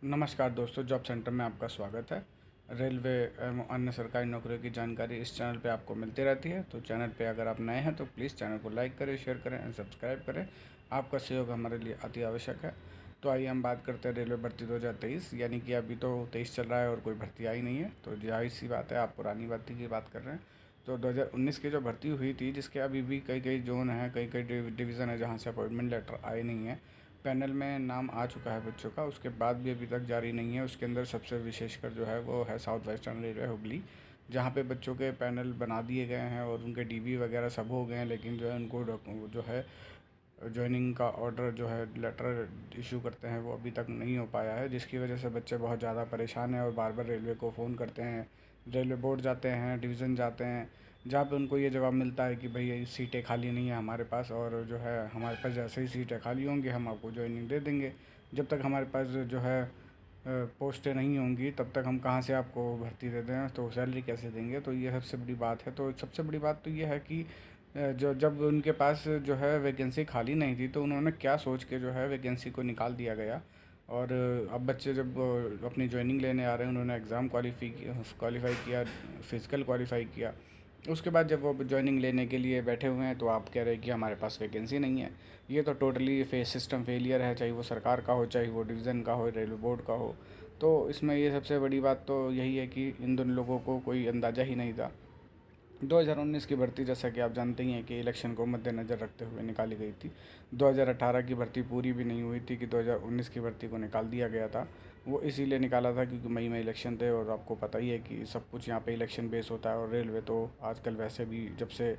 नमस्कार दोस्तों, job centre में आपका स्वागत है। रेलवे एवं अन्य सरकारी नौकरियों की जानकारी इस चैनल पे आपको मिलती रहती है। तो चैनल पे अगर आप नए हैं तो प्लीज़ चैनल को लाइक करें, शेयर करें एंड सब्सक्राइब करें। आपका सहयोग हमारे लिए अति आवश्यक है। तो आइए हम बात करते हैं रेलवे भर्ती 2023, यानी कि अभी तो 23 चल रहा है और कोई भर्ती आई नहीं है, तो जाहिर सी बात है आप पुरानी भर्ती की बात कर रहे हैं। तो 2019 की जो भर्ती हुई थी, जिसके अभी भी कई कई जोन हैं, कई कई डिवीज़न है जहाँ से अपॉइंटमेंट लेटर आए नहीं है। पैनल में नाम आ चुका है बच्चों का, उसके बाद भी अभी तक जारी नहीं है। उसके अंदर सबसे विशेषकर जो है वो है साउथ वेस्टर्न रेलवे हुगली, जहाँ पे बच्चों के पैनल बना दिए गए हैं और उनके डीवी वगैरह सब हो गए हैं, लेकिन जो है उनको जो है जॉइनिंग का ऑर्डर जो है लेटर इशू करते हैं वो अभी तक नहीं हो पाया है, जिसकी वजह से बच्चे बहुत ज़्यादा परेशान हैं और बार बार रेलवे को फ़ोन करते हैं। रेलवे बोर्ड जाते हैं, डिवीज़न जाते हैं, जहाँ पे उनको ये जवाब मिलता है कि भाई ये सीटें खाली नहीं है हमारे पास, और जो है हमारे पास जैसे ही सीटें खाली होंगी हम आपको ज्वाइनिंग दे देंगे। जब तक हमारे पास जो है पोस्टें नहीं होंगी तब तक हम कहाँ से आपको भर्ती दे दें, तो सैलरी कैसे देंगे। तो ये सबसे बड़ी बात है। तो सबसे बड़ी बात तो ये है कि जो जब उनके पास जो है वैकेंसी खाली नहीं थी तो उन्होंने क्या सोच के जो है वैकेंसी को निकाल दिया गया। और अब बच्चे जब अपनी ज्वाइनिंग लेने आ रहे हैं, उन्होंने एग्ज़ाम क्वालिफ़ाई किया, फ़िज़िकल क्वालिफ़ाई किया। उसके बाद जब वो ज्वाइनिंग लेने के लिए बैठे हुए हैं तो आप कह रहे हैं कि हमारे पास वैकेंसी नहीं है। ये तो टोटली सिस्टम फेलियर है, चाहे वो सरकार का हो, चाहे वो डिवीज़न का हो, रेलवे बोर्ड का हो। तो इसमें ये सबसे बड़ी बात तो यही है कि इन दोनों लोगों को कोई अंदाज़ा ही नहीं था। 2019 की भर्ती, जैसा कि आप जानते ही हैं कि इलेक्शन को मद्देनज़र रखते हुए निकाली गई थी। 2018 की भर्ती पूरी भी नहीं हुई थी कि 2019 की भर्ती को निकाल दिया गया था। वो इसीलिए निकाला था क्योंकि मई में इलेक्शन थे, और आपको पता ही है कि सब कुछ यहाँ पे इलेक्शन बेस होता है। और रेलवे तो आजकल वैसे भी जब से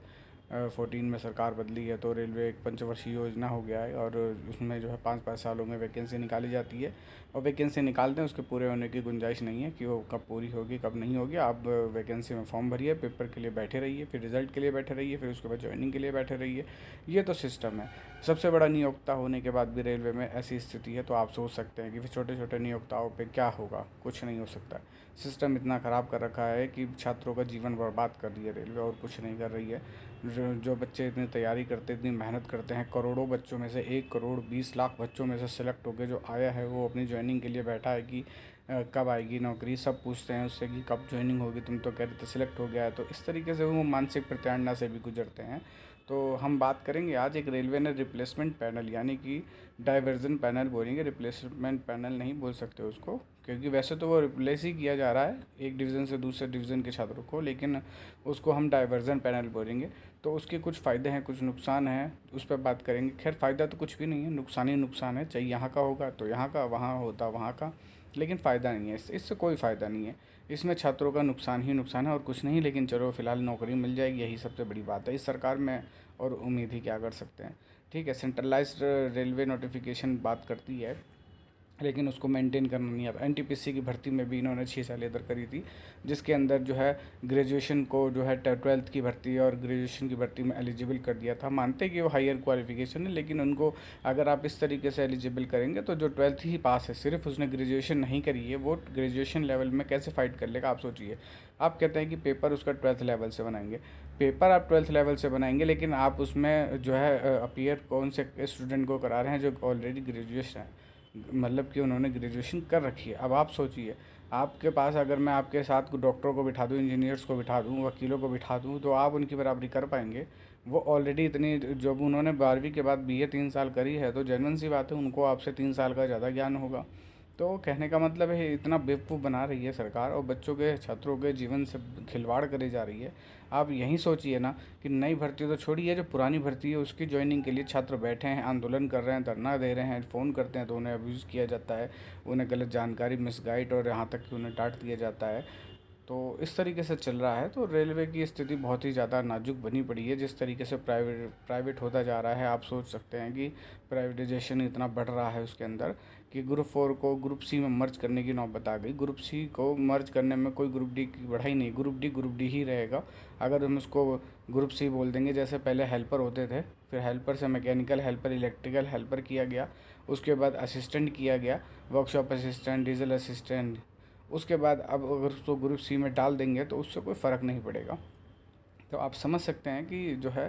14 में सरकार बदली है तो रेलवे एक पंचवर्षीय योजना हो गया है, और उसमें जो है 5-5 सालों में वैकेंसी निकाली जाती है। और वैकेंसी निकालते हैं, उसके पूरे होने की गुंजाइश नहीं है कि वो कब पूरी होगी कब नहीं होगी। आप वैकेंसी में फॉर्म भरिए, पेपर के लिए बैठे रहिए, फिर रिज़ल्ट के लिए बैठे रहिए, फिर उसके बाद ज्वाइनिंग के लिए बैठे रहिए। ये तो सिस्टम है। सबसे बड़ा नियोक्ता होने के बाद भी रेलवे में ऐसी स्थिति है, तो आप सोच सकते हैं कि फिर छोटे छोटे नियोक्ताओं पे क्या होगा। कुछ नहीं हो सकता। सिस्टम इतना ख़राब कर रखा है कि छात्रों का जीवन बर्बाद कर रही है रेलवे, और कुछ नहीं कर रही है। जो बच्चे इतनी तैयारी करते, इतनी मेहनत करते हैं, करोड़ों बच्चों में से 1 करोड़ 20 लाख बच्चों में से सिलेक्ट होकर जो आया है, वो अपनी ज्वाइनिंग के लिए बैठा है कि कब आएगी नौकरी। सब पूछते हैं उससे कि कब ज्वाइनिंग होगी, तुम तो कह रहे थे सिलेक्ट हो गया है। तो इस तरीके से वो मानसिक प्रताड़ना से भी गुजरते हैं। तो हम बात करेंगे आज, एक रेलवे ने रिप्लेसमेंट पैनल, यानी कि डाइवर्जन पैनल बोलेंगे, रिप्लेसमेंट पैनल नहीं बोल सकते उसको, क्योंकि वैसे तो वो रिप्लेस ही किया जा रहा है एक डिवीज़न से दूसरे डिवीज़न के छात्रों को, लेकिन उसको हम डाइवर्जन पैनल बोलेंगे। तो उसके कुछ फ़ायदे हैं, कुछ नुकसान हैं, उस पर बात करेंगे। खैर फ़ायदा तो कुछ भी नहीं है, नुकसान ही नुकसान है। चाहे यहाँ का होगा तो यहाँ का, वहाँ होता वहाँ का, लेकिन फ़ायदा नहीं है। इससे कोई फ़ायदा नहीं है। इसमें छात्रों का नुकसान ही नुकसान है और कुछ नहीं। लेकिन चलो फ़िलहाल नौकरी मिल जाएगी, यही सबसे बड़ी बात है इस सरकार में, और उम्मीद ही क्या कर सकते हैं। ठीक है, सेंट्रलाइज्ड रेलवे नोटिफिकेशन बात करती है, लेकिन उसको मेंटेन करना नहीं आता। एनटीपीसी की भर्ती में भी इन्होंने 6 साल इधर करी थी, जिसके अंदर जो है ग्रेजुएशन को जो है 12th की भर्ती और ग्रेजुएशन की भर्ती में एलिजिबल कर दिया था। मानते कि वो हायर क्वालिफिकेशन है, लेकिन उनको अगर आप इस तरीके से एलिजिबल करेंगे तो जो 12th ही पास है, सिर्फ उसने ग्रेजुएशन नहीं करी है, वो ग्रेजुएशन लेवल में कैसे फ़ाइट कर लेगा। आप सोचिए, आप कहते हैं कि पेपर उसका 12th लेवल से बनाएंगे। पेपर आप 12th लेवल से बनाएंगे, लेकिन आप उसमें जो है अपीयर कौन से स्टूडेंट को करा रहे हैं जो ऑलरेडी ग्रेजुएशन है, मतलब कि उन्होंने ग्रेजुएशन कर रखी है। अब आप सोचिए, आपके पास अगर मैं आपके साथ डॉक्टरों को बिठा दूँ, इंजीनियर्स को बिठा दूँ, वकीलों को बिठा दूँ, तो आप उनकी बराबरी कर पाएंगे? वो ऑलरेडी इतनी, जब उन्होंने 12वीं के बाद बीए 3 साल करी है, तो जेन्युइन सी बात है उनको आपसे 3 साल का ज़्यादा ज्ञान होगा। तो कहने का मतलब है, इतना बेवकूफ़ बना रही है सरकार और बच्चों के, छात्रों के जीवन से खिलवाड़ करी जा रही है। आप यहीं सोचिए ना कि नई भर्ती तो छोड़िए, जो पुरानी भर्ती है उसकी ज्वाइनिंग के लिए छात्र बैठे हैं, आंदोलन कर रहे हैं, धरना दे रहे हैं, फ़ोन करते हैं तो उन्हें अब्यूज़ किया जाता है, उन्हें गलत जानकारी, मिसगाइड, और यहाँ तक कि उन्हें डांट दिया जाता है। तो इस तरीके से चल रहा है। तो रेलवे की स्थिति बहुत ही ज़्यादा नाजुक बनी पड़ी है। जिस तरीके से प्राइवेट होता जा रहा है, आप सोच सकते हैं कि प्राइवेटाइजेशन इतना बढ़ रहा है उसके अंदर, कि ग्रुप 4 को ग्रुप सी में मर्ज करने की नौबत आ गई। ग्रुप सी को मर्ज करने में कोई ग्रुप डी की बढ़ाई नहीं, ग्रुप डी ही रहेगा। अगर हम उसको ग्रुप सी बोल देंगे, जैसे पहले हेल्पर होते थे, फिर हेल्पर से मैकेनिकल हेल्पर, इलेक्ट्रिकल हेल्पर किया गया, उसके बाद असिस्टेंट किया गया, वर्कशॉप असिस्टेंट, डीजल असिस्टेंट। उसके बाद अब अगर उसको ग्रुप सी में डाल देंगे तो उससे कोई फ़र्क नहीं पड़ेगा। तो आप समझ सकते हैं कि जो है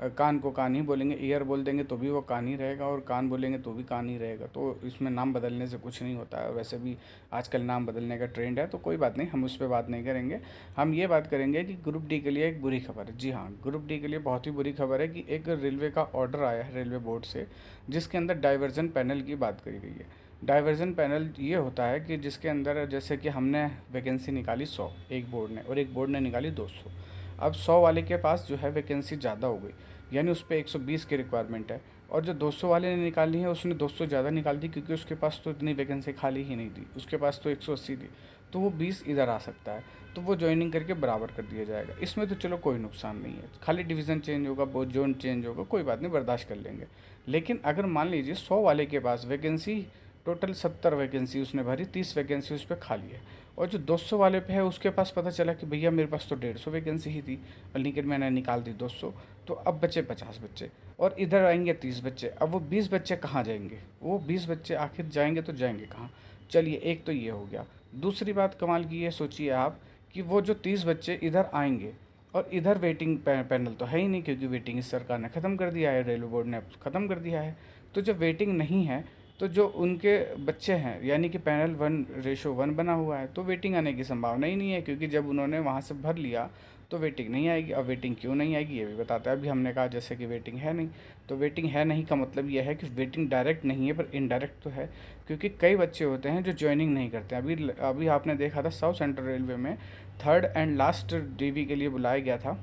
कान को कान ही बोलेंगे, ईयर बोल देंगे तो भी वो कान ही रहेगा, और कान बोलेंगे तो भी कान ही रहेगा। तो इसमें नाम बदलने से कुछ नहीं होता है। वैसे भी आजकल नाम बदलने का ट्रेंड है, तो कोई बात नहीं, हम उस पर बात नहीं करेंगे। हम ये बात करेंगे कि ग्रुप डी के लिए एक बुरी खबर है। जी हाँ, ग्रुप डी के लिए बहुत ही बुरी खबर है कि एक रेलवे का ऑर्डर आया है रेलवे बोर्ड से, जिसके अंदर डाइवर्जन पैनल की बात करी गई है। डाइवर्जन पैनल ये होता है कि जिसके अंदर जैसे कि हमने वैकेंसी निकाली 100 एक बोर्ड ने, और एक बोर्ड ने निकाली 200। अब 100 वाले के पास जो है वैकेंसी ज़्यादा हो गई, यानी उस पर 120 की रिक्वायरमेंट है, और जो 200 वाले ने निकाली है उसने 200 ज़्यादा निकाल दी, क्योंकि उसके पास तो इतनी वैकेंसी खाली ही नहीं थी, उसके पास तो 180 थी। तो वो 20 इधर आ सकता है, तो वो ज्वाइनिंग करके बराबर कर दिया जाएगा। इसमें तो चलो कोई नुकसान नहीं है, खाली डिवीज़न चेंज होगा, बहुत जोन चेंज होगा, कोई बात नहीं, बर्दाश्त कर लेंगे। लेकिन अगर मान लीजिए 100 वाले के पास वैकेंसी टोटल 70 वैकेंसी उसने भरी, 30 वैकेंसी उस पर खाली है, और जो 200 वाले पे है उसके पास पता चला कि भैया मेरे पास तो 150 वैकेंसी ही थी, और लेकिन मैंने निकाल दी 200, तो अब बचे 50 बच्चे, और इधर आएंगे 30 बच्चे। अब वो 20 बच्चे कहाँ जाएंगे? वो 20 बच्चे आखिर जाएंगे तो जाएंगे कहाँ? चलिए, एक तो ये हो गया। दूसरी बात कमाल की ये सोचिए आप कि वो जो 30 बच्चे इधर आएंगे, और इधर वेटिंग पैनल तो है ही नहीं, क्योंकि वेटिंग इस सरकार ने ख़त्म कर दिया है, रेलवे बोर्ड ने ख़त्म कर दिया है। तो जब वेटिंग नहीं है, तो जो उनके बच्चे हैं, यानी कि पैनल 1:1 बना हुआ है, तो वेटिंग आने की संभावना ही नहीं है, क्योंकि जब उन्होंने वहाँ से भर लिया तो वेटिंग नहीं आएगी। अब वेटिंग क्यों नहीं आएगी ये भी बताता है। अभी हमने कहा जैसे कि वेटिंग है नहीं, तो वेटिंग है नहीं का मतलब यह है कि वेटिंग डायरेक्ट नहीं है पर इनडायरेक्ट तो है, क्योंकि कई बच्चे होते हैं जो ज्वाइनिंग नहीं करते। अभी आपने देखा था साउथ सेंट्रल रेलवे में 3rd एंड लास्ट डीवी के लिए बुलाया गया था,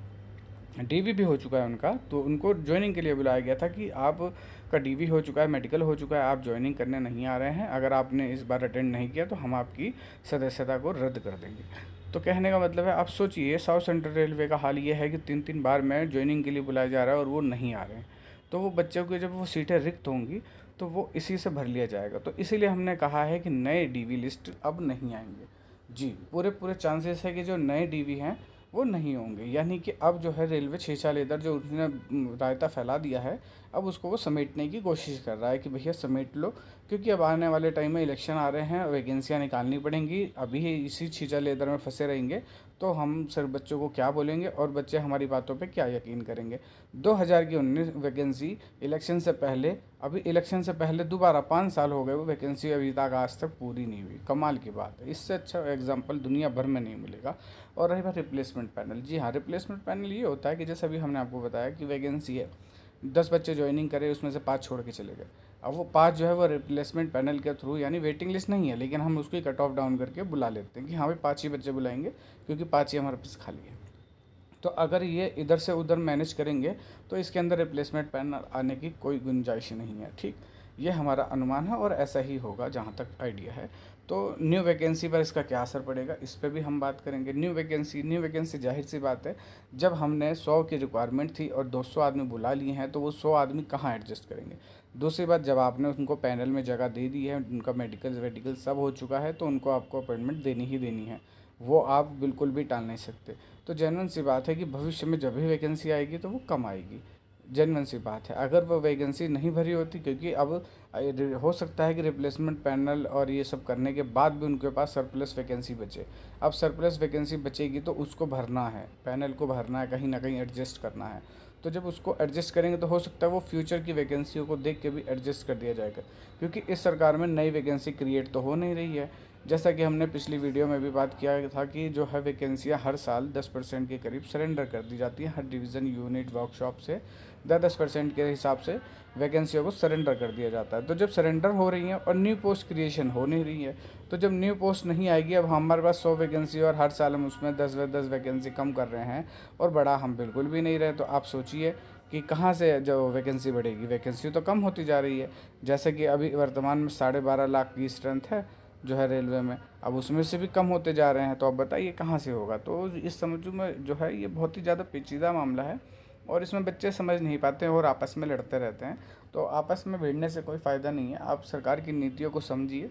डीवी भी हो चुका है उनका, तो उनको ज्वाइनिंग के लिए बुलाया गया था कि आप का डीवी हो चुका है, मेडिकल हो चुका है, आप ज्वाइनिंग करने नहीं आ रहे हैं, अगर आपने इस बार अटेंड नहीं किया तो हम आपकी सदस्यता को रद्द कर देंगे। तो कहने का मतलब है, आप सोचिए साउथ सेंट्रल रेलवे का हाल ये है कि 3-3 बार में ज्वाइनिंग के लिए बुलाया जा रहा है और वो नहीं आ रहे हैं। तो वो बच्चों की जब वो सीटें रिक्त होंगी तो वो इसी से भर लिया जाएगा। तो इसीलिए हमने कहा है कि नए डीवी लिस्ट अब नहीं आएंगे। जी, पूरे पूरे चांसेस है कि जो नए डीवी हैं वो नहीं होंगे, यानी कि अब जो है रेलवे 6 साल इधर जो उसने रायता फैला दिया है, अब उसको वो समेटने की कोशिश कर रहा है कि भैया समेट लो, क्योंकि अब आने वाले टाइम में इलेक्शन आ रहे हैं, वैकेंसियाँ निकालनी पड़ेंगी। अभी इसी 6 साल इधर में फंसे रहेंगे तो हम सर बच्चों को क्या बोलेंगे, और बच्चे हमारी बातों पे क्या यकीन करेंगे। 2019 वैकेंसी इलेक्शन से पहले, अभी इलेक्शन से पहले दोबारा 5 साल हो गए, वो वैकेंसी अभी तक आज तक पूरी नहीं हुई। कमाल की बात है, इससे अच्छा एग्जाम्पल दुनिया भर में नहीं मिलेगा। और रही बात रिप्लेसमेंट पैनल, जी हाँ, रिप्लेसमेंट पैनल ये होता है कि जैसे अभी हमने आपको बताया कि वैकेंसी है, 10 बच्चे ज्वाइनिंग करे, उसमें से 5 छोड़ के चले गए। अब वो 5 जो है वो रिप्लेसमेंट पैनल के थ्रू, यानी वेटिंग लिस्ट नहीं है, लेकिन हम उसको कट ऑफ डाउन करके बुला लेते हैं कि हाँ भाई 5 ही बच्चे बुलाएंगे, क्योंकि 5 ही हमारे पास खाली है। तो अगर ये इधर से उधर मैनेज करेंगे तो इसके अंदर रिप्लेसमेंट पैनल आने की कोई गुंजाइश नहीं है। ठीक, ये हमारा अनुमान है और ऐसा ही होगा जहाँ तक आइडिया है। तो न्यू वैकेंसी पर इसका क्या असर पड़ेगा, इस पर भी हम बात करेंगे। न्यू वैकेंसी जाहिर सी बात है, जब हमने 100 की रिक्वायरमेंट थी और 200 आदमी बुला लिए हैं, तो वो 100 आदमी कहाँ एडजस्ट करेंगे। दूसरी बात, जब आपने उनको पैनल में जगह दे दी है, उनका मेडिकल वेडिकल सब हो चुका है, तो उनको आपको अपॉइंटमेंट देनी ही देनी है, वो आप बिल्कुल भी टाल नहीं सकते। तो जेन्युइन सी बात है कि भविष्य में जब भी वैकेंसी आएगी तो वो कम आएगी, जेन्युइन सी बात है। अगर वो वैकेंसी नहीं भरी होती, क्योंकि अब हो सकता है कि रिप्लेसमेंट पैनल और ये सब करने के बाद भी उनके पास सरप्लस वैकेंसी बचे। अब सरप्लस वैकेंसी बचेगी तो उसको भरना है, पैनल को भरना है, कहीं ना कहीं एडजस्ट करना है। तो जब उसको एडजस्ट करेंगे तो हो सकता है वो फ्यूचर की वैकेंसियों को देख के भी एडजस्ट कर दिया जाएगा, क्योंकि इस सरकार में नई वैकेंसी क्रिएट तो हो नहीं रही है। जैसा कि हमने पिछली वीडियो में भी बात किया था कि जो है वैकेंसियाँ हर साल 10% के करीब सरेंडर कर दी जाती हैं, हर डिवीज़न यूनिट वर्कशॉप से 10% के हिसाब से वैकेंसियों को सरेंडर कर दिया जाता है। तो जब सरेंडर हो रही हैं और न्यू पोस्ट क्रिएशन हो नहीं रही है, तो जब न्यू पोस्ट नहीं आएगी, अब हमारे पास 100 वैकेंसी और हर साल हम उसमें 10 वैकेंसी कम कर रहे हैं और बढ़ा हम बिल्कुल भी नहीं रहे, तो आप सोचिए कि कहाँ से जो वैकेंसी बढ़ेगी। वैकेंसी तो कम होती जा रही है। जैसे कि अभी वर्तमान में 12.5 लाख की स्ट्रेंथ है जो है रेलवे में, अब उसमें से भी कम होते जा रहे हैं, तो अब बताइए कहाँ से होगा। तो इस समझो में जो है ये बहुत ही ज़्यादा पेचीदा मामला है, और इसमें बच्चे समझ नहीं पाते हैं और आपस में लड़ते रहते हैं। तो आपस में भिड़ने से कोई फ़ायदा नहीं है। आप सरकार की नीतियों को समझिए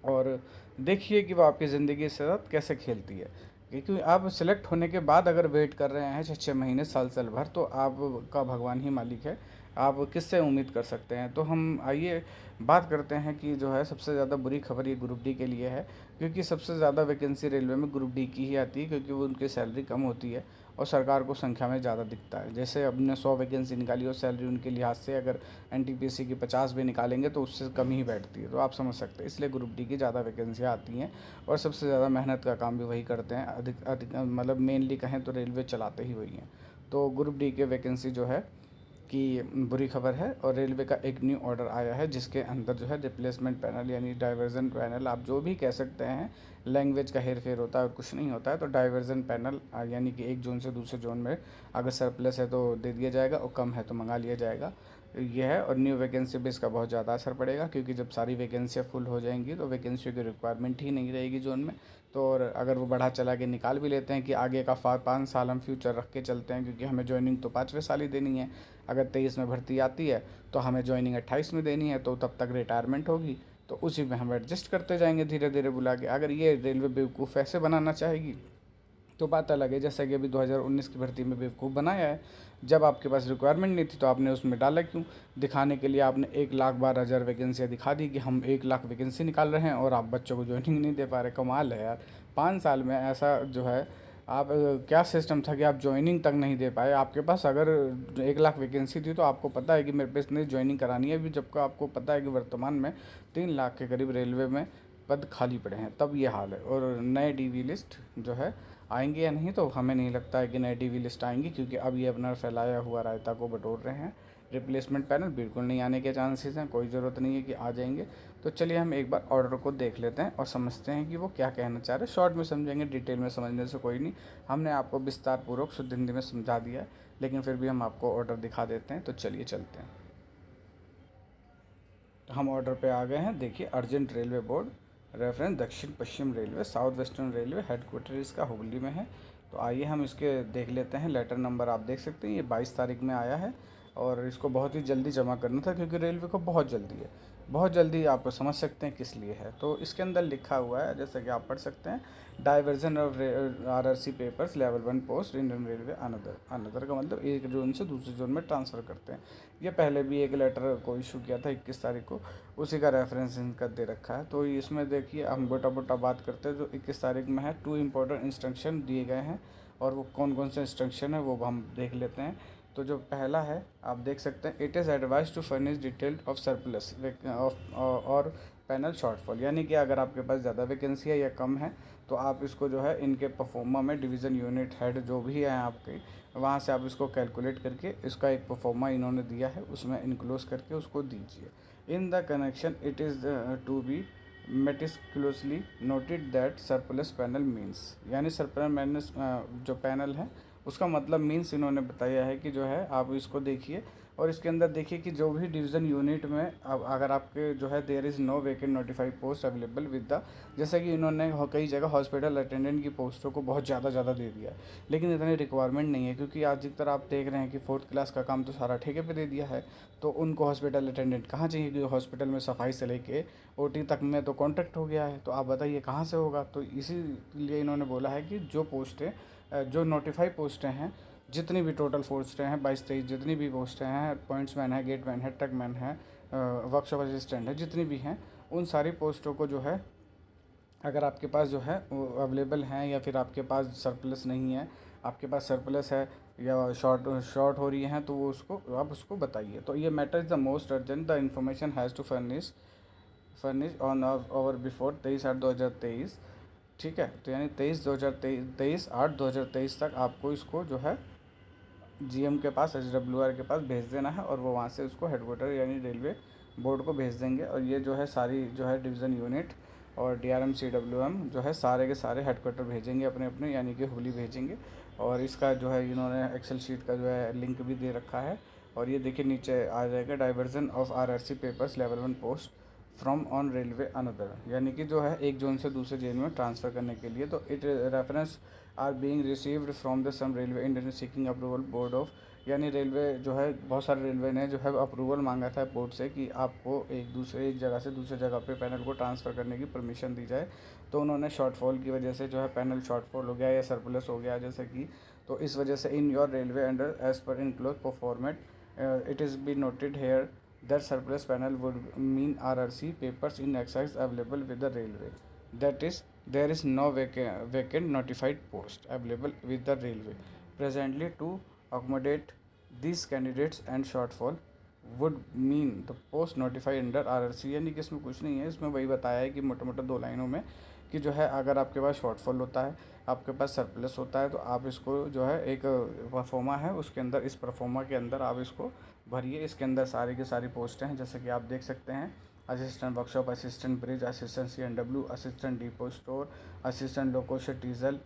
और देखिए कि वो आपकी ज़िंदगी के साथ कैसे खेलती है। क्योंकि आप सिलेक्ट होने के बाद अगर वेट कर रहे हैं 6-6 महीने, साल भर, तो आपका भगवान ही मालिक है। आप किससे उम्मीद कर सकते हैं। तो हम आइए बात करते हैं कि जो है सबसे ज़्यादा बुरी खबर ये ग्रुप डी के लिए है, क्योंकि सबसे ज़्यादा वैकेंसी रेलवे में ग्रुप डी की ही आती है, क्योंकि वो उनकी सैलरी कम होती है और सरकार को संख्या में ज़्यादा दिखता है। जैसे हमने 100 वैकेंसी निकाली और सैलरी उनके लिहाज से अगर एनटीपीसी की 50 भी निकालेंगे तो उससे कम ही बैठती है, तो आप समझ सकते हैं। इसलिए ग्रुप डी की ज़्यादा वैकेंसियाँ आती हैं और सबसे ज़्यादा मेहनत का काम भी वही करते हैं। अधिक अधिक मतलब मेनली कहें तो रेलवे चलाते ही वही हैं। तो ग्रुप डी के वैकेंसी जो है कि बुरी खबर है। और रेलवे का एक न्यू ऑर्डर आया है जिसके अंदर जो है रिप्लेसमेंट पैनल यानी डाइवर्जन पैनल, आप जो भी कह सकते हैं, लैंग्वेज का हेर फेर होता है और कुछ नहीं होता है। तो डाइवर्जन पैनल यानी कि एक जोन से दूसरे जोन में अगर सरप्लस है तो दे दिया जाएगा और कम है तो मंगा लिया जाएगा, ये है। और न्यू वैकेंसी पे इसका बहुत ज़्यादा असर पड़ेगा, क्योंकि जब सारी वैकेंसियाँ फुल हो जाएंगी तो वैकेंसियों की रिक्वायरमेंट ही नहीं रहेगी जोन में। तो और अगर वो बढ़ा चला के निकाल भी लेते हैं कि आगे का 5 साल हम फ्यूचर रख के चलते हैं, क्योंकि हमें ज्वाइनिंग तो 5वें साल ही देनी है। अगर 23 में भर्ती आती है तो हमें ज्वाइनिंग 28 में देनी है, तो तब तक रिटायरमेंट होगी, तो उसी में हम एडजस्ट करते जाएंगे धीरे धीरे बुला के। अगर ये रेलवे बेवकूफ़ ऐसे बनाना चाहेगी तो बात अलग है, जैसा कि अभी 2019 की भर्ती में बेवकूफ़ बनाया है। जब आपके पास रिक्वायरमेंट नहीं थी तो आपने उसमें डाला क्यों? दिखाने के लिए आपने 1,12,000 वैकेंसियाँ दिखा दी कि हम 1,00,000 वैकेंसी निकाल रहे हैं और आप बच्चों को ज्वाइनिंग नहीं दे पा रहे। कमाल है यार। 5 साल में ऐसा जो है आप क्या सिस्टम था कि आप ज्वाइनिंग तक नहीं दे पाए? आपके पास अगर 1,00,000 वैकेंसी थी तो आपको पता है कि मेरे पास इतनी ज्वाइनिंग करानी है अभी, जबकि आपको पता है कि वर्तमान में 3,00,000 के करीब रेलवे में पद खाली पड़े हैं, तब ये हाल है। और नए डीवी लिस्ट जो है आएंगे या नहीं, तो हमें नहीं लगता है कि नए डीवी लिस्ट आएंगी, क्योंकि अब ये अपना फैलाया हुआ रायता को बटोर रहे हैं। रिप्लेसमेंट पैनल बिल्कुल नहीं आने के चांसेस हैं, कोई ज़रूरत नहीं है कि आ जाएंगे। तो चलिए हम एक बार ऑर्डर को देख लेते हैं और समझते हैं कि वो क्या कहना चाह रहे हैं। शॉर्ट में समझेंगे, डिटेल में समझने से कोई नहीं। हमने आपको विस्तार पूर्वक शुद्ध हिंदी में समझा दिया है, लेकिन फिर भी हम आपको ऑर्डर दिखा देते हैं। तो चलिए चलते हैं। तो हम ऑर्डर पे आ गए हैं। देखिए, अर्जेंट रेलवे बोर्ड, रेफरेंस दक्षिण पश्चिम railway, south western railway, headquarter इसका हुबली में है। तो आइए हम इसके देख लेते हैं। लेटर नंबर आप देख सकते हैं, ये 22 तारीख में आया है और इसको बहुत ही जल्दी जमा करना था, क्योंकि रेलवे को बहुत जल्दी है। बहुत जल्दी, आप समझ सकते हैं किस लिए है। तो इसके अंदर लिखा हुआ है, जैसा कि आप पढ़ सकते हैं, diversion of RRC papers level 1 post Indian railway another. Another का मतलब एक जोन से दूसरे जोन में ट्रांसफ़र करते हैं। ये पहले भी एक लेटर को इशू किया था 21 तारीख को, उसी का रेफरेंस इनका दे रखा है। तो इसमें देखिए हम बोटा बोटा बात करते हैं। जो 21 तारीख में है, 2 इम्पोर्टेंट इंस्ट्रक्शन दिए गए हैं, और वो कौन कौन से इंस्ट्रक्शन है वो हम देख लेते हैं। तो जो पहला है आप देख सकते हैं, it is advise to furnish detailed of surplus of और पैनल शॉर्टफॉल, यानी कि अगर आपके पास ज़्यादा वैकेंसी है या कम है तो आप इसको जो है इनके परफॉर्मा में डिवीज़न यूनिट हेड जो भी है आपके, वहाँ से आप इसको कैलकुलेट करके इसका एक परफॉर्मा इन्होंने दिया है उसमें इनक्लोज करके उसको दीजिए। In the connection it is to be meticulously noted that surplus panel means, यानी सरप्लस जो पैनल है उसका मतलब मीन्स इन्होंने बताया है कि जो है आप इसको देखिए। और इसके अंदर देखिए कि जो भी डिवीज़न यूनिट में अब अगर आपके जो है there is no vacant notified post available with the, जैसे कि इन्होंने कई जगह हॉस्पिटल अटेंडेंट की पोस्टों को बहुत ज़्यादा दे दिया है, लेकिन इतनी रिक्वायरमेंट नहीं है, क्योंकि अधिकतर आप देख रहे हैं कि 4th क्लास का काम तो सारा ठेके पे दे दिया है। तो उनको हॉस्पिटल अटेंडेंट कहाँ चाहिए, क्योंकि हॉस्पिटल में सफाई से लेके OT तक में तो कॉन्ट्रैक्ट हो गया है। तो आप बताइए कहाँ से होगा? तो इसीलिए इन्होंने बोला है कि जो पोस्टें जो नोटिफाई पोस्टें हैं, जितनी भी टोटल पोस्टें हैं 22-23 जितनी भी पोस्टें हैं, पॉइंट्समैन है, गेटमैन है, ट्रकमैन है, वर्कशॉप असिस्टेंट है, जितनी भी हैं उन सारी पोस्टों को जो है अगर आपके पास जो है वो अवेलेबल हैं, या फिर आपके पास सरप्लस नहीं है, आपके पास सरप्लस है या शॉर्ट हो रही हैं, तो वो उसको आप उसको बताइए। तो ये matter is the most urgent, the information has to furnish on or before 23/8/2023। ठीक है, तो यानी 23/8/2023 तक आपको इसको जो है GM के पास, HWR के पास भेज देना है, और वो वहाँ से उसको हेडक्वार्टर यानी रेलवे बोर्ड को भेज देंगे। और ये जो है सारी जो है डिवीज़न यूनिट और DRM CWM जो है सारे के सारे हेडक्वार्टर भेजेंगे अपने अपने, यानी कि हुबली भेजेंगे। और इसका जो है इन्होंने एक्सेल शीट का जो है लिंक भी दे रखा है। और ये देखिए नीचे आ जाएगा, diversion of RRC papers level 1 post from on railway another, यानी कि जो है एक जोन से दूसरे जोन में ट्रांसफ़र करने के लिए। तो it reference are being received from the some railway Indian seeking approval board of, यानी रेलवे जो है बहुत सारे रेलवे ने जो है अप्रूवल मांगा था बोर्ड से कि आपको एक जगह से दूसरे जगह पे पैनल को ट्रांसफ़र करने की परमिशन दी जाए। तो उन्होंने शॉर्टफॉल की वजह से जो है पैनल शॉर्टफॉल हो गया या सरप्लस हो गया जैसे कि, तो इस वजह से in your railway under age पर enclose It is be noted here that surplus panel would mean RRC papers in excess available with the railway. That is, there is no vacant notified post available with the railway. Presently, to accommodate these candidates and shortfall would mean the post notify under RRC, यानी कि इसमें कुछ नहीं है, इसमें वही बताया है कि मोटा मोटा 2 लाइनों में कि जो है अगर आपके पास शॉर्टफॉल होता है, आपके पास सरप्लस होता है, तो आप इसको जो है एक परफॉर्मा है उसके अंदर, इस परफॉर्मा के अंदर आप इसको भरिए। इसके अंदर सारी की सारी पोस्टें हैं जैसे कि आप देख सकते हैं, assistant workshop, assistant bridge, assistant CNW, assistant depot store, assistant loco shed diesel,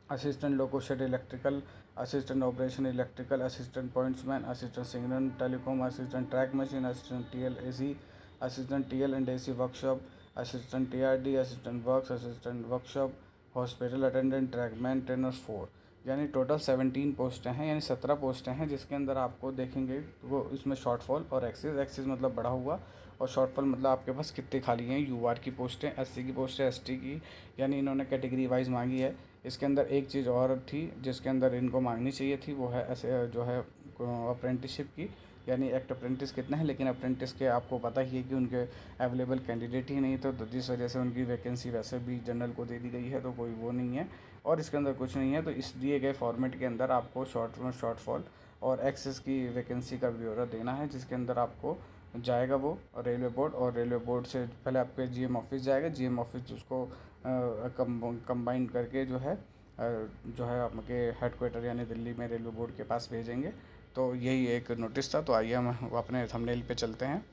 assistant loco shed electrical, assistant operation electrical, assistant pointsman, assistant signal telecom, assistant track machine, assistant TLAC, assistant TL&AC workshop, assistant TRD, assistant works, assistant workshop, hospital attendant, trackman, trainers 4, यानी total 17 पोस्टें हैं, यानी 17 पोस्टें हैं जिसके अंदर आपको देखेंगे तो वो इसमें शॉर्टफॉल और एक्सिस मतलब बढ़ा हुआ, और शॉर्टफॉल मतलब आपके पास कितने खाली हैं। UR की पोस्टें, SC की पोस्टें, ST की, यानी इन्होंने कैटेगरी वाइज मांगी है। इसके अंदर एक चीज़ और थी जिसके अंदर इनको मांगनी चाहिए थी, वो है ऐसे जो है अप्रेंटिसशिप की, यानी एक्ट अप्रेंटिस कितने हैं, लेकिन अप्रेंटिस के आपको पता ही है कि उनके अवेलेबल कैंडिडेट ही नहीं, तो जिस वजह से उनकी वैकेंसी वैसे भी जनरल को दे दी गई है, तो कोई वो नहीं है और इसके अंदर कुछ नहीं है। तो इस दिए गए फॉर्मेट के अंदर आपको शॉर्टफॉल और एक्सेस की वैकेंसी का ब्यौरा देना है, जिसके अंदर आपको जाएगा वो रेलवे बोर्ड, और रेलवे बोर्ड से पहले आपके GM ऑफिस जाएगा, GM ऑफिस उसको कंबाइन करके जो है आपके हेडक्वार्टर यानी दिल्ली में रेलवे बोर्ड के पास भेजेंगे। तो यही एक नोटिस था। तो आइए हम अपने थंबनेल पे चलते हैं।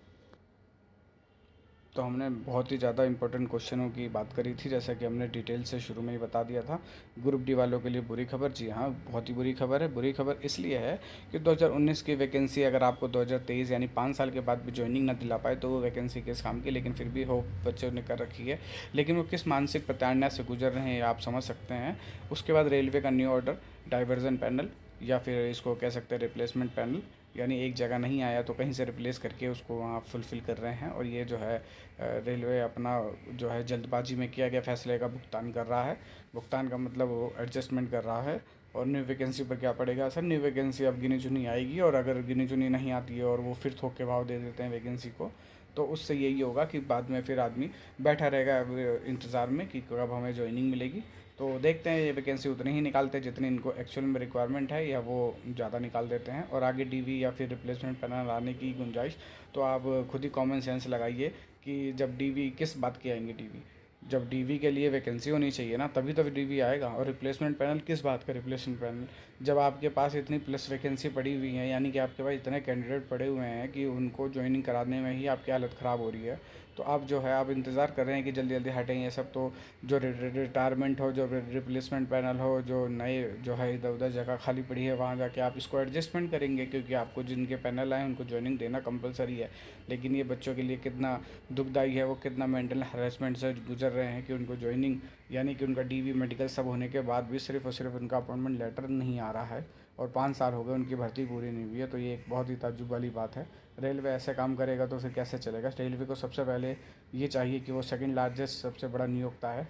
तो हमने बहुत ही ज़्यादा इंपॉर्टेंट क्वेश्चनों की बात करी थी, जैसा कि हमने डिटेल से शुरू में ही बता दिया था। ग्रुप डी वालों के लिए बुरी खबर, जी हाँ बहुत ही बुरी खबर है। बुरी खबर इसलिए है कि 2019 की वैकेंसी अगर आपको 2023 यानी 5 साल के बाद भी ज्वाइनिंग ना दिला पाए तो वो वैकेंसी किस काम की, लेकिन फिर भी होप बच्चों ने कर रखी है। लेकिन वो किस मानसिक प्रताड़ना से गुजर रहे हैं आप समझ सकते हैं। उसके बाद रेलवे का न्यू ऑर्डर डाइवर्जन पैनल, या फिर इसको कह सकते हैं रिप्लेसमेंट पैनल, यानी एक जगह नहीं आया तो कहीं से रिप्लेस करके उसको वहाँ फुलफ़िल कर रहे हैं। और ये जो है रेलवे अपना जो है जल्दबाजी में किया गया फैसले का भुगतान कर रहा है। भुगतान का मतलब वो एडजस्टमेंट कर रहा है। और न्यू वैकेंसी पर क्या पड़ेगा असर, न्यू वैकेंसी अब गिनी चुनी आएगी, और अगर गिनी चुनी नहीं आती है और वो फिर थोक के भाव दे देते हैं वैकेंसी को, तो उससे यही होगा कि बाद में फिर आदमी बैठा रहेगा इंतज़ार में कि कब हमें ज्वाइनिंग मिलेगी। तो देखते हैं ये वैकेंसी उतनी ही निकालते हैं जितनी इनको एक्चुअल में रिक्वायरमेंट है, या वो ज़्यादा निकाल देते हैं। और आगे DV या फिर रिप्लेसमेंट पैनल आने की गुंजाइश, तो आप खुद ही कॉमन सेंस लगाइए कि जब DV किस बात की आएंगे DV, जब DV के लिए वैकेंसी होनी चाहिए ना, तभी तो DV आएगा। और रिप्लेसमेंट पैनल किस बात का रिप्लेसमेंट पैनल, जब आपके पास इतनी प्लस वैकेंसी पड़ी हुई है, यानी कि आपके पास इतने कैंडिडेट पड़े हुए हैं कि उनको ज्वाइनिंग कराने में ही आपकी हालत ख़राब हो रही है। तो आप जो है आप इंतज़ार कर रहे हैं कि जल्दी जल्दी हटें ये सब। तो जो रिटायरमेंट हो, जो रिप्लेसमेंट पैनल हो, जो नए जो है इधर उधर जगह खाली पड़ी है वहाँ जाके आप इसको एडजस्टमेंट करेंगे, क्योंकि आपको जिनके पैनल आए उनको ज्वाइनिंग देना कंपलसरी है। लेकिन ये बच्चों के लिए कितना दुखदाई है, वो कितना मेंटल हरेसमेंट से गुजर रहे हैं कि उनको ज्वाइनिंग यानी कि उनका DV मेडिकल सब होने के बाद भी सिर्फ और सिर्फ उनका अपॉइंटमेंट लेटर नहीं आ रहा है, और 5 साल हो गए उनकी भर्ती पूरी नहीं हुई है। तो ये एक बहुत ही ताज्जुब वाली बात है। रेलवे ऐसे काम करेगा तो फिर कैसे चलेगा। रेलवे को सबसे पहले ये चाहिए कि वो सेकंड लार्जेस्ट सबसे बड़ा नियोक्ता है।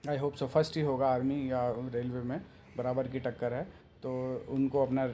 आई होप सो फर्स्ट ही होगा आर्मी या रेलवे में, बराबर की टक्कर है। तो उनको अपना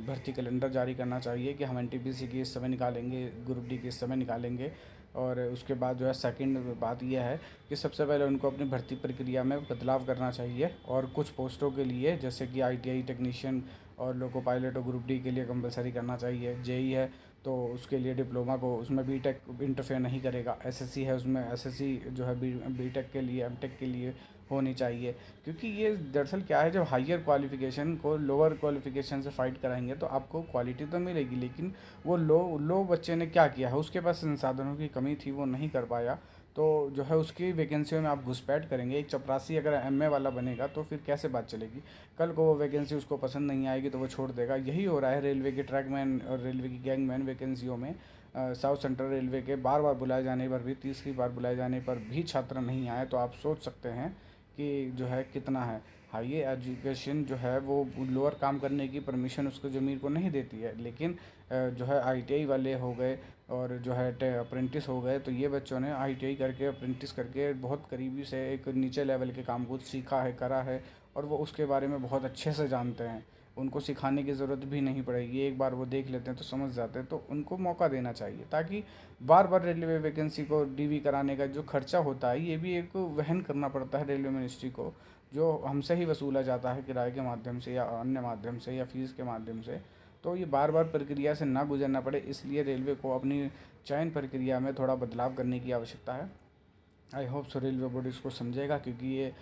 भर्ती कैलेंडर जारी करना चाहिए कि हम NTPC की इस समय निकालेंगे, ग्रुप डी की इस समय निकालेंगे। और उसके बाद जो है सेकंड बात यह है कि सबसे पहले उनको अपनी भर्ती प्रक्रिया में बदलाव करना चाहिए, और कुछ पोस्टों के लिए जैसे कि ITI टेक्नीशियन और लोको पायलट और ग्रुप डी के लिए कंपलसरी करना चाहिए। JEE है तो उसके लिए डिप्लोमा को उसमें BTech इंटरफेयर नहीं करेगा। SSC है उसमें SSC जो है BTech के लिए MTech के लिए होनी चाहिए। क्योंकि ये दरअसल क्या है, जब हायर क्वालिफ़िकेशन को लोअर क्वालिफ़िकेशन से फ़ाइट कराएंगे तो आपको क्वालिटी तो मिलेगी, लेकिन वो लो बच्चे ने क्या किया है, उसके पास संसाधनों की कमी थी, वो नहीं कर पाया, तो जो है उसकी वैकेंसियों में आप घुसपैठ करेंगे। एक चपरासी अगर MA वाला बनेगा तो फिर कैसे बात चलेगी। कल को वो वैकेंसी उसको पसंद नहीं आएगी तो वो छोड़ देगा। यही हो रहा है रेलवे के ट्रैकमैन और रेलवे की गैंगमैन वैकेंसियों में। साउथ सेंट्रल रेलवे के बार बार बुलाए जाने पर भी, तीसरी बार बुलाए जाने पर भी छात्र नहीं आए, तो आप सोच सकते हैं कि जो है कितना है। हाई एजुकेशन जो है वो लोअर काम करने की परमिशन उसको ज़मीर को नहीं देती है, लेकिन जो है ITI वाले हो गए और जो है अप्रेंटिस हो गए, तो ये बच्चों ने ITI करके अप्रेंटिस करके बहुत करीबी से एक नीचे लेवल के काम को सीखा है, करा है, और वो उसके बारे में बहुत अच्छे से जानते हैं। उनको सिखाने की ज़रूरत भी नहीं पड़ेगी, एक बार वो देख लेते हैं तो समझ जाते हैं। तो उनको मौका देना चाहिए, ताकि बार बार रेलवे वैकेंसी को डीवी कराने का जो खर्चा होता है ये भी एक वहन करना पड़ता है रेलवे मिनिस्ट्री को, जो हमसे ही वसूला जाता है किराए के माध्यम से या अन्य माध्यम से या फीस के माध्यम से। तो ये बार बार प्रक्रिया से ना गुजरना पड़े, इसलिए रेलवे को अपनी चयन प्रक्रिया में थोड़ा बदलाव करने की आवश्यकता है। I hope so railway board इसको समझेगा, क्योंकि ये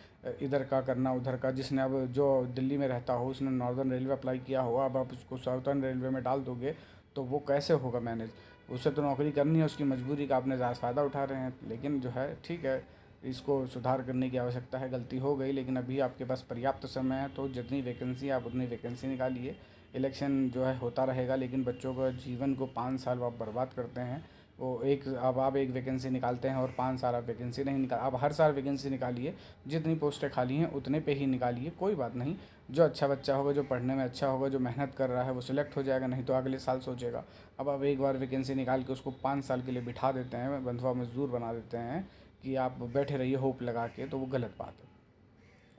इधर का करना उधर का, जिसने अब जो दिल्ली में रहता हो उसने नॉर्दर्न रेलवे अप्लाई किया हो, अब आप उसको साउथर्न रेलवे में डाल दोगे तो वो कैसे होगा मैनेज। उसे तो नौकरी करनी है, उसकी मजबूरी का आपने ज़्यादा फ़ायदा उठा रहे हैं। लेकिन जो है ठीक है, इसको सुधार करने की आवश्यकता है। गलती हो गई, लेकिन अभी आपके पास पर्याप्त समय है, तो जितनी वैकेंसी आप उतनी वैकेंसी निकालिए। इलेक्शन जो है होता रहेगा, लेकिन बच्चों का जीवन को 5 साल आप बर्बाद करते हैं। वो एक, अब आप एक वैकेंसी निकालते हैं और 5 साल आप वैकेंसी नहीं निकाल, आप हर साल वैकेंसी निकालिए, जितनी पोस्टें खाली हैं उतने पे ही निकालिए, कोई बात नहीं। जो अच्छा बच्चा होगा, जो पढ़ने में अच्छा होगा, जो मेहनत कर रहा है वो सिलेक्ट हो जाएगा, नहीं तो अगले साल सोचेगा। अब आप एक बार वैकेंसी निकाल के उसको 5 साल के लिए बिठा देते हैं, बंधुआ मजदूर बना देते हैं कि आप बैठे रहिए होप लगा के, तो वो गलत बात है।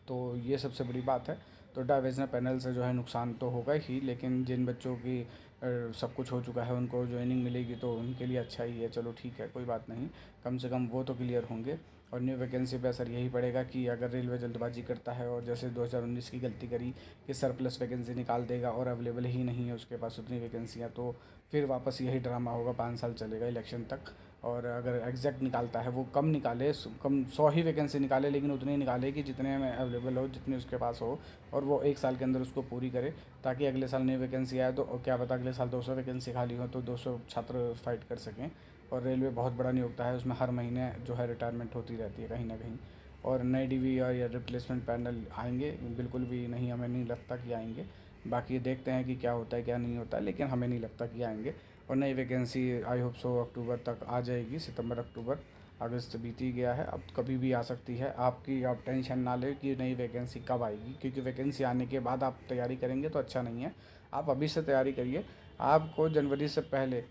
तो ये सबसे बड़ी बात है। तो डाइवर्जनल पैनल से जो है नुकसान तो होगा ही, लेकिन जिन बच्चों की सब कुछ हो चुका है उनको ज्वाइनिंग मिलेगी तो उनके लिए अच्छा ही है। चलो ठीक है, कोई बात नहीं, कम से कम वो तो क्लियर होंगे। और न्यू वैकेंसी पे असर यही पड़ेगा कि अगर रेलवे जल्दबाजी करता है और जैसे 2019 की गलती करी कि सरप्लस वैकेंसी निकाल देगा और अवेलेबल ही नहीं है उसके पास उतनी वैकेंसियाँ, तो फिर वापस यही ड्रामा होगा, 5 साल चलेगा इलेक्शन तक। और अगर एग्जैक्ट निकालता है, वो कम निकाले, कम 100 ही वैकेंसी निकाले, लेकिन उतनी निकाले कि जितने में अवेलेबल हो, जितनी उसके पास हो, और वो 1 साल के अंदर उसको पूरी करे, ताकि अगले साल नई वैकेंसी आए तो क्या पता अगले साल 200 वैकेंसी खाली हो तो 200 छात्र फाइट कर सकें। और रेलवे बहुत बड़ा नियोक्ता है, उसमें हर महीने जो है रिटायरमेंट होती रहती है कहीं ना कहीं। और नए डीवी या रिप्लेसमेंट पैनल आएंगे, बिल्कुल भी नहीं, हमें नहीं लगता कि आएंगे। बाकी देखते हैं कि क्या होता है क्या नहीं होता है, लेकिन हमें नहीं लगता कि आएंगे। और नई वैकेंसी आई होप सो अक्टूबर तक आ जाएगी, सितंबर अक्टूबर। अगस्त बीत ही गया है, अब कभी भी आ सकती है। आप टेंशन ना लें कि नई वैकेंसी कब आएगी, क्योंकि वैकेंसी आने के बाद आप तैयारी करेंगे तो अच्छा नहीं है। आप अभी से तैयारी करिए। आपको जनवरी से पहले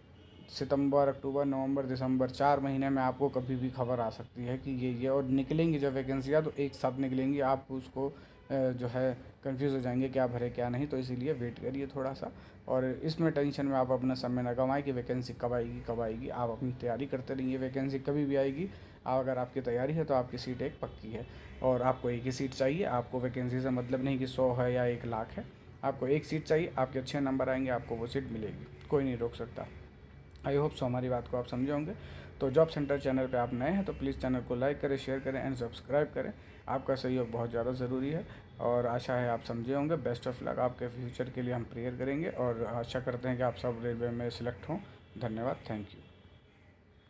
सितंबर, अक्टूबर, नवंबर, दिसंबर, 4 महीने में आपको कभी भी खबर आ सकती है कि ये और निकलेंगी जब वैकेंसियाँ तो एक साथ निकलेंगी। आप उसको जो है कंफ्यूज हो जाएंगे क्या भरे क्या नहीं, तो इसीलिए वेट करिए थोड़ा सा। और इसमें टेंशन में आप अपना समय ना गंवाएं कि वैकेंसी कब आएगी कब आएगी। आप अपनी तैयारी करते रहिए, वैकेंसी कभी भी आएगी। अगर आपकी तैयारी है तो आपकी सीट एक पक्की है। और आपको एक ही सीट चाहिए, आपको वैकेंसी से मतलब नहीं कि 100 है या 1 लाख है। आपको एक सीट चाहिए, आपके अच्छे नंबर आएंगे, आपको वो सीट मिलेगी, कोई नहीं रोक सकता। आई होप सो हमारी बात को आप समझे होंगे। तो जॉब सेंटर चैनल पे आप नए हैं तो प्लीज़ चैनल को लाइक करें, शेयर करें एंड सब्सक्राइब करें। आपका सहयोग बहुत ज़्यादा ज़रूरी है, और आशा है आप समझे होंगे। बेस्ट ऑफ लक, आपके फ्यूचर के लिए हम प्रेयर करेंगे और आशा करते हैं कि आप सब रेलवे में सिलेक्ट हों। धन्यवाद, थैंक यू।